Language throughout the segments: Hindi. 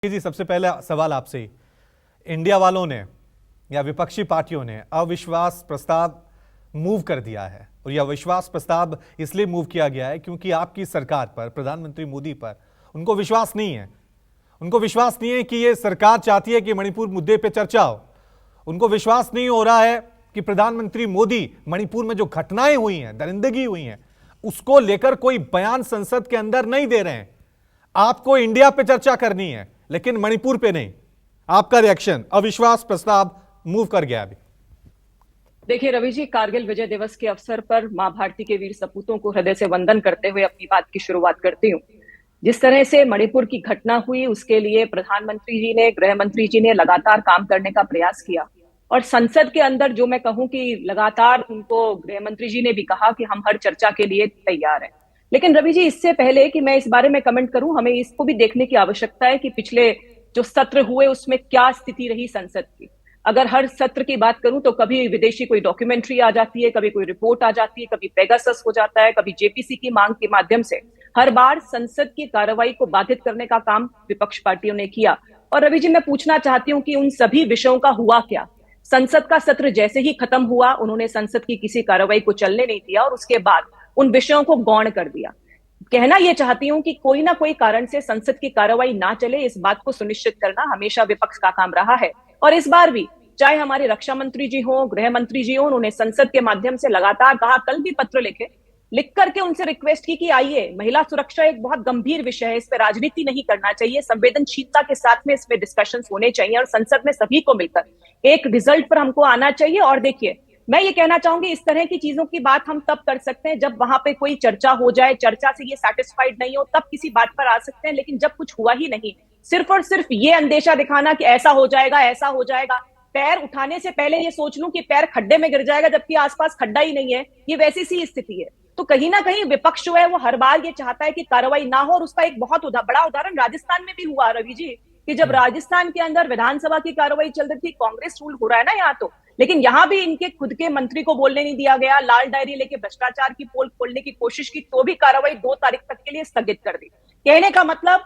जी सबसे पहला सवाल आपसे ही, इंडिया वालों ने या विपक्षी पार्टियों ने अविश्वास प्रस्ताव मूव कर दिया है और यह अविश्वास प्रस्ताव इसलिए मूव किया गया है क्योंकि आपकी सरकार पर, प्रधानमंत्री मोदी पर उनको विश्वास नहीं है। उनको विश्वास नहीं है कि यह सरकार चाहती है कि मणिपुर मुद्दे पर चर्चा हो। उनको विश्वास नहीं हो रहा है कि प्रधानमंत्री मोदी मणिपुर में जो घटनाएं हुई हैं, दरिंदगी हुई हैं, उसको लेकर कोई बयान संसद के अंदर नहीं दे रहे हैं। आपको इंडिया पे चर्चा करनी है लेकिन मणिपुर पे नहीं। आपका रिएक्शन, अविश्वास प्रस्ताव मूव कर गया अभी। देखिए रवि जी, कारगिल विजय दिवस के अवसर पर मां भारती के वीर सपूतों को हृदय से वंदन करते हुए अपनी बात की शुरुआत करती हूँ। जिस तरह से मणिपुर की घटना हुई उसके लिए प्रधानमंत्री जी ने, गृह मंत्री जी ने लगातार काम करने का प्रयास किया और संसद के अंदर जो मैं कहूं कि लगातार उनको गृह मंत्री जी ने भी कहा कि हम हर चर्चा के लिए तैयार हैं। लेकिन रवि जी, इससे पहले कि मैं इस बारे में कमेंट करूं, हमें इसको भी देखने की आवश्यकता है कि पिछले जो सत्र हुए उसमें क्या स्थिति रही संसद की। अगर हर सत्र की बात करूं तो कभी विदेशी कोई डॉक्यूमेंट्री आ जाती है, कभी कोई रिपोर्ट आ जाती है, कभी पेगासस हो जाता है, कभी जेपीसी की मांग के माध्यम से हर बार संसद की कार्रवाई को बाधित करने का काम विपक्ष पार्टियों ने किया। और रवि जी, मैं पूछना चाहती हूं कि उन सभी विषयों का हुआ क्या? संसद का सत्र जैसे ही खत्म हुआ उन्होंने संसद की किसी कार्रवाई को चलने नहीं दिया और उसके बाद उन विषयों को गौण कर दिया। कहना यह चाहती हूं कि कोई ना कोई कारण से संसद की कार्रवाई ना चले, इस बात को सुनिश्चित करना हमेशा विपक्ष का काम रहा है। और इस बार भी चाहे हमारे रक्षा मंत्री जी हो, गृह मंत्री जी हो, उन्होंने संसद के माध्यम से लगातार कहा, कल भी पत्र लिख करके उनसे रिक्वेस्ट की कि आइए, महिला सुरक्षा एक बहुत गंभीर विषय है, इस पर राजनीति नहीं करना चाहिए, संवेदनशीलता के साथ में इसमें डिस्कशंस होने चाहिए और संसद में सभी को मिलकर एक रिजल्ट पर हमको आना चाहिए। और देखिए, मैं ये कहना चाहूंगी, इस तरह की चीजों की बात हम तब कर सकते हैं जब वहां पे कोई चर्चा हो जाए, चर्चा से ये सेटिस्फाइड नहीं हो, तब किसी बात पर आ सकते हैं। लेकिन जब कुछ हुआ ही नहीं, सिर्फ और सिर्फ ये अंदेशा दिखाना कि ऐसा हो जाएगा, ऐसा हो जाएगा, पैर उठाने से पहले ये सोच लूं कि पैर खड्डे में गिर जाएगा जबकि आसपास खड्डा ही नहीं है, ये वैसी सी स्थिति है। तो कहीं ना कहीं विपक्ष जो है वो हर बार ये चाहता है कि कार्रवाई ना हो। और उसका एक बहुत बड़ा उदाहरण राजस्थान में भी हुआ रवि जी, कि जब राजस्थान के अंदर विधानसभा की कार्रवाई चल रही थी, कांग्रेस रूल हो रहा है ना यहाँ तो, लेकिन यहां भी इनके खुद के मंत्री को बोलने नहीं दिया गया, लाल डायरी लेके भ्रष्टाचार की पोल खोलने की कोशिश की, तो भी कार्रवाई 2 तारीख तक के लिए स्थगित कर दी। कहने का मतलब,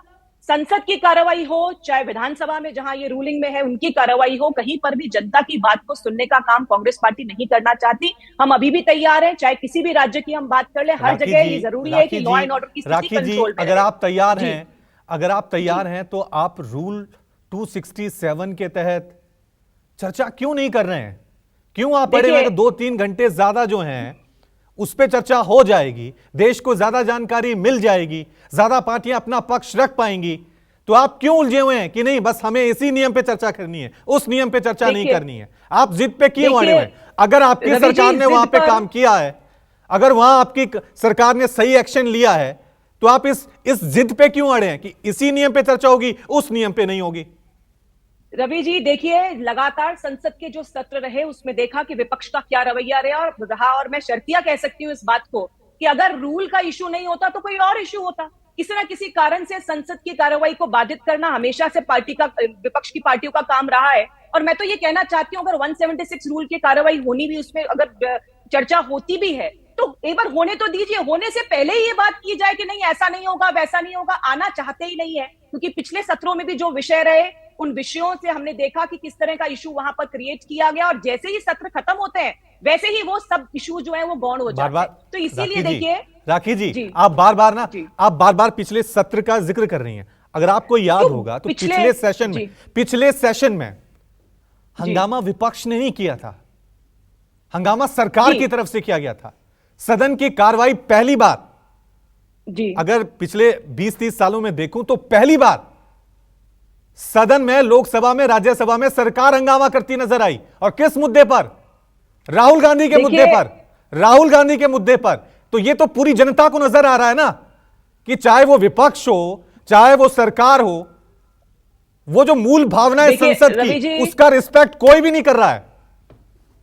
संसद की कार्रवाई हो चाहे विधानसभा में जहां ये रूलिंग में है उनकी कार्रवाई हो, कहीं पर भी जनता की बात को सुनने का काम कांग्रेस पार्टी नहीं करना चाहती। हम अभी भी तैयार हैं, चाहे किसी भी राज्य की हम बात कर ले, हर जगह ये जरूरी है कि लॉ एंड ऑर्डर की स्थिति कंट्रोल में अगर आप तैयार हैं, अगर आप तैयार हैं तो आप रूल 267 के तहत चर्चा क्यों नहीं कर रहे हैं? क्यों आप पड़े हुए? 2-3 घंटे ज्यादा जो हैं उस पर चर्चा हो जाएगी, देश को ज्यादा जानकारी मिल जाएगी, ज्यादा पार्टियां अपना पक्ष रख पाएंगी। तो आप क्यों उलझे हुए हैं कि नहीं बस हमें इसी नियम पे चर्चा करनी है, उस नियम पे चर्चा नहीं करनी है? आप जिद पे क्यों अड़े हुए हैं? अगर आपकी सरकार ने वहां पे काम किया है, अगर वहां आपकी सरकार ने सही एक्शन लिया है, तो आप इस जिद पे क्यों अड़े हैं कि इसी नियम पे चर्चा होगी, उस नियम पे नहीं होगी? रवि जी देखिए, लगातार संसद के जो सत्र रहे उसमें देखा कि विपक्ष का क्या रवैया रहा, और मैं शर्तिया कह सकती हूं इस बात को कि अगर रूल का इशू नहीं होता तो कोई और इशू होता। किसी ना किसी कारण से संसद की कार्रवाई को बाधित करना हमेशा से विपक्ष की पार्टियों का काम रहा है। और मैं तो ये कहना चाहती हूँ, अगर 176 रूल की कार्रवाई होनी भी, उसमें अगर चर्चा होती भी है तो एक बार होने तो दीजिए। होने से पहले ही ये बात की जाए कि नहीं ऐसा नहीं होगा, वैसा नहीं होगा। आना चाहते ही नहीं है, क्योंकि पिछले सत्रों में भी जो विषय रहे उन विषयों से हमने देखा कि किस तरह का इशू वहां पर क्रिएट किया गया, और जैसे ही सत्र खत्म होते हैं वैसे ही वो सब इशू जो है वो गौण हो जाते हैं। तो इसीलिए देखिए राखी जी, आप बार बार पिछले सत्र का जिक्र कर रही हैं। अगर आपको याद होगा तो पिछले सेशन में हंगामा विपक्ष ने नहीं किया था, हंगामा सरकार की तरफ से किया गया था। सदन की कार्रवाई पहली बार, अगर पिछले 20-30 सालों में देखूं तो पहली बार सदन में, लोकसभा में, राज्यसभा में सरकार हंगामा करती नजर आई। और किस मुद्दे पर? राहुल गांधी के मुद्दे पर, राहुल गांधी के मुद्दे पर। तो यह तो पूरी जनता को नजर आ रहा है ना कि चाहे वो विपक्ष हो चाहे वो सरकार हो, वो जो मूल भावना है संसद की, उसका रिस्पेक्ट कोई भी नहीं कर रहा है।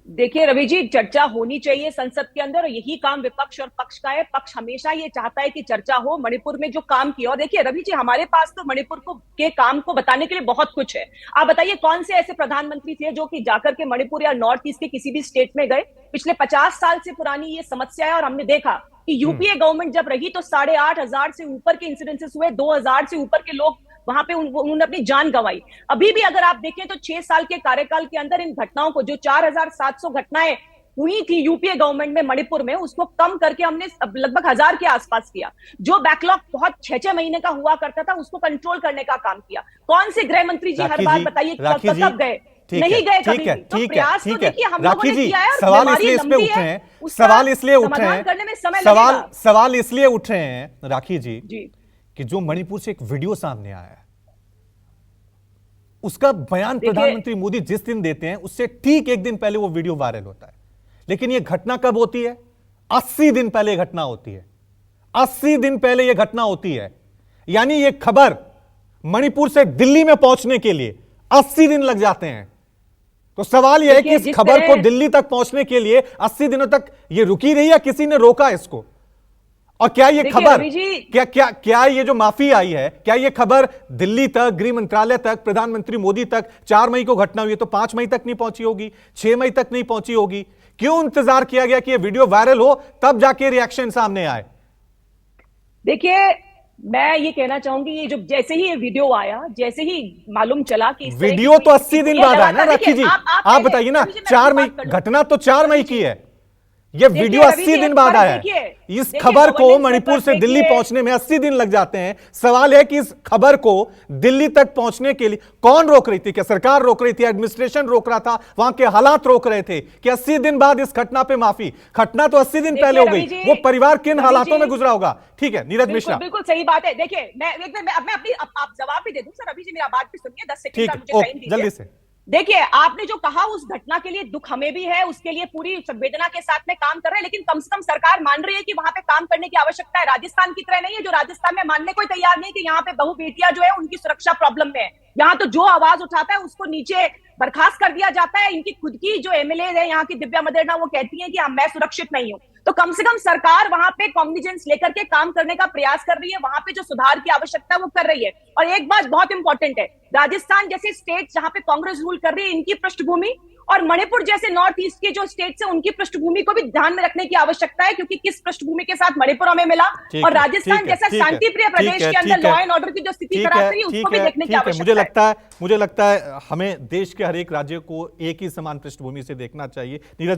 देखिए रवि जी, चर्चा होनी चाहिए संसद के अंदर, और यही काम विपक्ष और पक्ष का है। पक्ष हमेशा ये चाहता है कि चर्चा हो। मणिपुर में जो काम किया, और देखिए रवि जी, हमारे पास तो मणिपुर के काम को बताने के लिए बहुत कुछ है। आप बताइए, कौन से ऐसे प्रधानमंत्री थे जो कि जाकर के मणिपुर या नॉर्थ ईस्ट के किसी भी स्टेट में गए? पिछले 50 साल से पुरानी ये समस्या है, और हमने देखा कि यूपीए गवर्नमेंट जब रही तो 8,500 से ऊपर के इंसिडेंसेस हुए, 2,000 से ऊपर के लोग वहां पे उन्होंने अपनी जान गंवाई। अभी भी अगर आप देखें तो 6 साल के कार्यकाल के अंदर इन घटनाओं को, जो 4700 घटनाएं हुई थी यूपीए गवर्नमेंट में मणिपुर में, उसको कम करके हमने लगभग 1000 के आसपास किया। जो बैकलॉग बहुत 6-6 महीने का हुआ करता था, उसको कंट्रोल करने का काम किया। कौन से गृह मंत्री जी हर बार बताइए कब गए? नहीं गए कभी भी। तो प्रयास तो देखिए हम लोगों ने किया है। सवाल इसलिए इस पे उठ रहे हैं, सवाल इसलिए उठ रहे हैं, करने में समय लगेगा। सवाल इसलिए उठ रहे हैं राखी जी जी कि जो मणिपुर से एक वीडियो सामने आया है, उसका बयान प्रधानमंत्री मोदी जिस दिन देते हैं उससे ठीक एक दिन पहले वो वीडियो वायरल होता है। लेकिन ये घटना कब होती है? 80 दिन पहले घटना होती है। 80 दिन पहले यह घटना होती है। यानी यह खबर मणिपुर से दिल्ली में पहुंचने के लिए 80 दिन लग जाते हैं। तो सवाल यह है कि इस खबर को दिल्ली तक पहुंचने के लिए 80 दिनों तक यह रुकी रही या किसी ने रोका इसको? और क्या ये खबर, क्या ये जो माफी आई है, क्या ये खबर दिल्ली तक, गृह मंत्रालय तक, प्रधानमंत्री मोदी तक 4 मई को घटना हुई है तो 5 मई तक नहीं पहुंची होगी, 6 मई तक नहीं पहुंची होगी? क्यों इंतजार किया गया कि ये वीडियो वायरल हो तब जाके रिएक्शन सामने आए? देखिए, मैं ये कहना चाहूंगी, ये जो जैसे ही ये वीडियो आया, जैसे ही मालूम चला कि वीडियो तो 80 दिन बाद आया ना राखी जी, आप बताइए ना। 4 मई घटना तो 4 मई की है, ये वीडियो 80 दिन बाद आया है। इस खबर को मणिपुर से दिल्ली पहुंचने में 80 दिन लग जाते हैं। सवाल है कि इस खबर को दिल्ली तक पहुंचने के लिए कौन रोक रही थी? क्या सरकार रोक रही थी? एडमिनिस्ट्रेशन रोक रहा था? वहां के हालात रोक रहे थे कि 80 दिन बाद इस घटना पे माफी? घटना तो 80 दिन पहले हो गई, वो परिवार किन हालातों में गुजरा होगा? ठीक है नीरज मिश्रा, बिल्कुल सही बात है। देखिए, मैं अपनी आप जवाब भी दे दूं सर। अभी जी मेरा बात भी सुनिए, 10 सेकंड का मुझे टाइम दीजिए। जल्दी से। देखिए, आपने जो कहा उस घटना के लिए दुख हमें भी है, उसके लिए पूरी संवेदना के साथ में काम कर रहे हैं, लेकिन कम से कम सरकार मान रही है कि वहां पे काम करने की आवश्यकता है। राजस्थान की तरह नहीं है, जो राजस्थान में मानने को तैयार नहीं कि यहाँ पे बहू बेटियां जो है उनकी सुरक्षा प्रॉब्लम में है। यहाँ तो जो आवाज उठाता है उसको नीचे बर्खास्त कर दिया जाता है। इनकी खुद की जो एमएलए है यहाँ की, दिव्या मदेरणा, वो कहती है कि मैं सुरक्षित नहीं हूं। तो कम से कम सरकार वहां पे कॉग्निजेंस लेकर के काम करने का प्रयास कर रही है, वहां पे जो सुधार की आवश्यकता है वो कर रही है। और एक बात बहुत इंपॉर्टेंट है, राजस्थान जैसे स्टेट जहां पे कांग्रेस रूल कर रही है, इनकी पृष्ठभूमि, और मणिपुर जैसे नॉर्थ ईस्ट के जो स्टेट्स है उनकी पृष्ठभूमि को भी ध्यान में रखने की आवश्यकता है, क्योंकि किस पृष्ठभूमि के साथ मणिपुर हमें मिला, और राजस्थान जैसा शांतिप्रिय प्रदेश के अंदर लॉ एंड ऑर्डर की जो स्थिति खराब रही है उसको भी देखने की आवश्यकता है। मुझे लगता है हमें देश के हर एक राज्य को एक ही समान पृष्ठभूमि से देखना चाहिए। नीरज